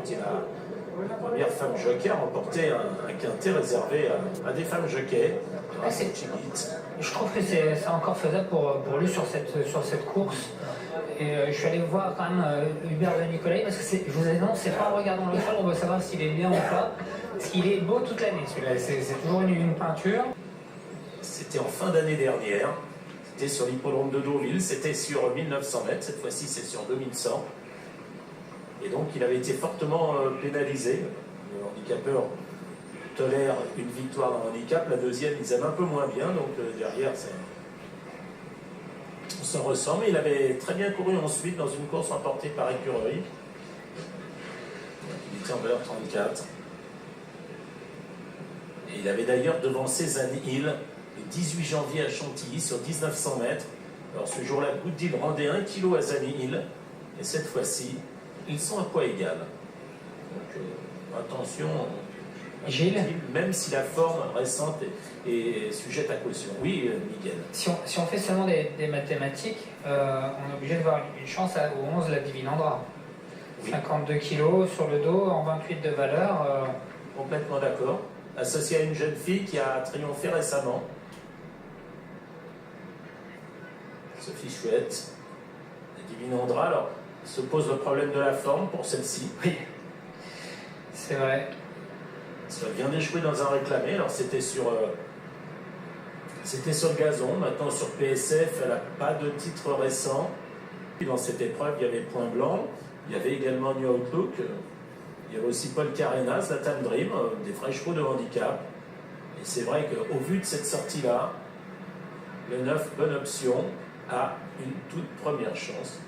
qui était la première femme jockey à remporter un quintet réservé à des femmes jockeys. Je trouve que c'est encore faisable pour lui sur cette course. Et je suis allé voir quand même Hubert de Nicolai parce que je vous annonce, c'est pas en regardant le sol, on veut savoir s'il est bien ou pas. Parce qu'il est beau toute l'année celui-là, c'est toujours une peinture. C'était en fin d'année dernière, c'était sur l'hippodrome de Deauville, c'était sur 1900 mètres, cette fois-ci c'est sur 2100. Et donc il avait été fortement pénalisé. Le handicapeur tolère une victoire dans le handicap, la deuxième ils aiment un peu moins bien, donc derrière on s'en ressent, mais il avait très bien couru ensuite dans une course remportée par Écureuil. Il était en valeur 34. Et il avait d'ailleurs devancé Zanhill le 18 janvier à Chantilly sur 1900 mètres. Alors ce jour-là, Gooddeal rendait 1 kg à Zanhill, et cette fois-ci, ils sont à poids égal. Donc attention, Gilles, même si la forme récente est sujette à caution. Oui, Miguel. Si on fait seulement des mathématiques, on est obligé de voir une chance au 11 la Divinandra. Oui. 52 kg sur le dos, en 28 de valeur. Complètement d'accord. Associé à une jeune fille qui a triomphé récemment. Sophie Chouette. La Divinandra, alors, se pose le problème de la forme pour celle-ci. Oui, c'est vrai. Ça vient d'échouer dans un réclamé, alors c'était sur le gazon, maintenant sur PSF, elle n'a pas de titre récent. Puis dans cette épreuve, il y avait Point Blanc, il y avait également New Outlook, il y avait aussi Paul Carenas, la Tam Dream, des vrais chevaux de handicap. Et c'est vrai qu'au vu de cette sortie-là, le 9, bonne option, a une toute première chance.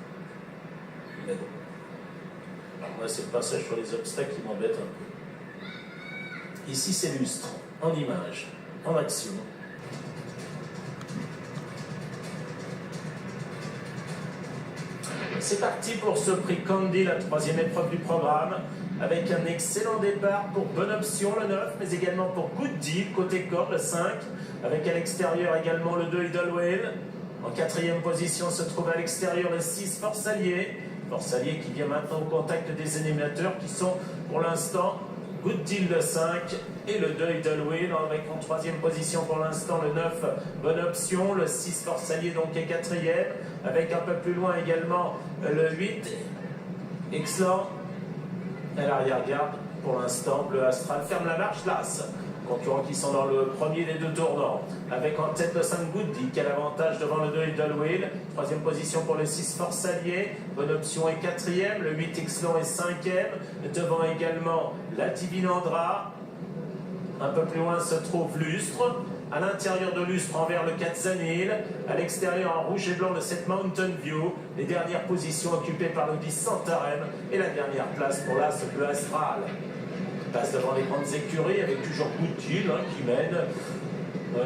Mais bon. Alors moi, c'est le passage sur les obstacles qui m'embête un peu. Ici, c'est lustre, en image, en action. C'est parti pour ce prix Candy, la troisième épreuve du programme, avec un excellent départ pour Bonne Option, le 9, mais également pour Good Deal, côté corde, le 5, avec à l'extérieur également le 2 Idlewild. En quatrième position se trouve à l'extérieur le 6 Force Alliée. Force Alliée qui vient maintenant au contact des animateurs qui sont pour l'instant Good Deal le 5 et le 2 Idlewild, avec en troisième position pour l'instant le 9 Bonne Option, le 6 Force Alliée donc est quatrième, avec un peu plus loin également le 8 Excellent. À l'arrière-garde pour l'instant, Bleu Astral ferme la marche l'As. Concurrents qui sont dans le premier des deux tournants, avec en tête le 5 Good Deal qui a l'avantage devant le 2 Idlewild. Troisième position pour le 6 Force Alliée. Bonne Option est quatrième, le 8 Excellent est cinquième. Devant également la Divinandra. Un peu plus loin se trouve Lustre. À l'intérieur de Lustre, envers le 4 Zanhill. À l'extérieur, en rouge et blanc, le 7 Mountain View. Les dernières positions occupées par le 10 Santarem. Et la dernière place pour l'As Bleu Astral. Passe devant les grandes écuries avec toujours Good Deal qui mène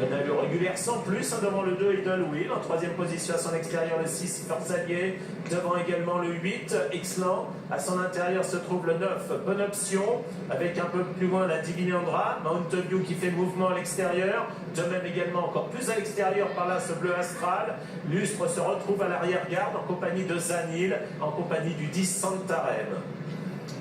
une allure régulière sans plus, devant le 2 Idlewild. En troisième position à son extérieur le 6 Force Alliée, devant également le 8 Excellent. À son intérieur se trouve le 9 Bonne Option, avec un peu plus loin la Divinandra, Mountain View qui fait mouvement à l'extérieur, de même également encore plus à l'extérieur par là ce Bleu Astral. Lustre se retrouve à l'arrière-garde en compagnie de Zanhill, en compagnie du 10 Santarem.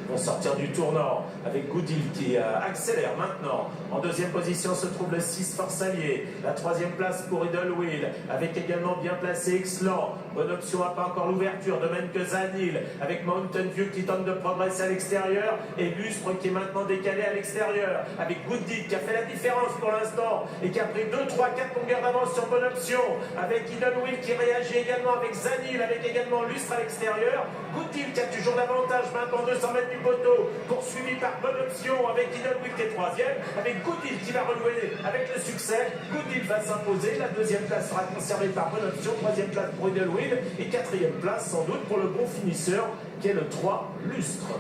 Ils vont sortir du tournant avec Good Deal qui accélère maintenant. En deuxième position se trouve le 6 Force Alliée. La troisième place pour Idlewild, avec également bien placé Excellent. Bonne Option n'a pas encore l'ouverture, de même que Zanhill, avec Mountain View qui tente de progresser à l'extérieur, et Lustre qui est maintenant décalé à l'extérieur, avec Good Deal qui a fait la différence pour l'instant, et qui a pris 2, 3, 4 longueurs d'avance sur Bonne Option, avec Idlewild qui réagit également avec Zanhill, avec également Lustre à l'extérieur. Good Deal qui a toujours l'avantage maintenant 200 mètres du poteau, poursuivi par Bonne Option avec Idlewild qui est troisième, avec Good Deal qui va renouer avec le succès. Good Deal va s'imposer, la deuxième place sera conservée par Bonne Option, troisième place pour Idlewild et quatrième place sans doute pour le bon finisseur qui est le 3 Lustre.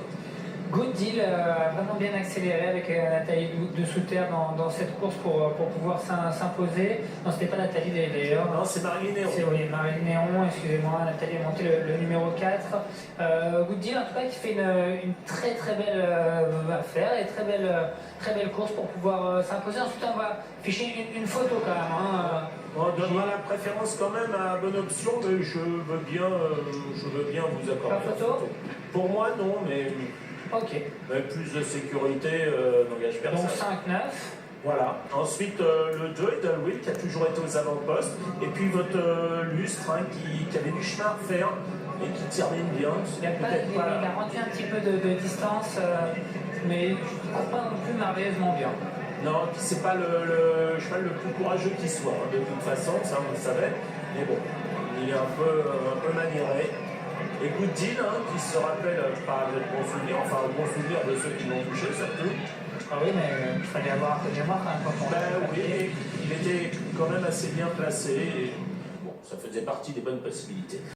Good Deal a vraiment bien accéléré avec Nathalie de Souter dans cette course pour pouvoir s'imposer. Non, c'était pas Nathalie d'ailleurs. Non, c'est Marilyn Néon. Oui, Marilyn Néon, excusez-moi. Nathalie a monté le numéro 4. Good Deal, en tout cas, qui fait une très très belle affaire et très belle course pour pouvoir s'imposer. Ensuite, on va afficher une photo quand même. Hein. On donnera la préférence quand même à Bonne Option, mais je veux bien vous accorder. Pas photo ? Pour moi, non, mais Ok. Mais plus de sécurité n'engage personne. Donc 5-9. Voilà. Ensuite, le 2, Edelwild, qui a toujours été aux avant-postes. Et puis votre lustre, hein, qui avait du chemin à faire et qui termine bien. Il a rendu un petit peu de distance, mais je ne trouve pas non plus merveilleusement bien. Non, c'est pas le cheval le plus courageux qui soit, hein, de toute façon, ça on le savait. Mais bon, il est un peu maniéré. Et Good Deal, hein, qui se rappelle pas de bons souvenirs, enfin un bon souvenir de ceux qui l'ont touché surtout. Ah oui, mais il fallait avoir quand même quand on Ben oui, il était quand même assez bien placé. Et bon, ça faisait partie des bonnes possibilités.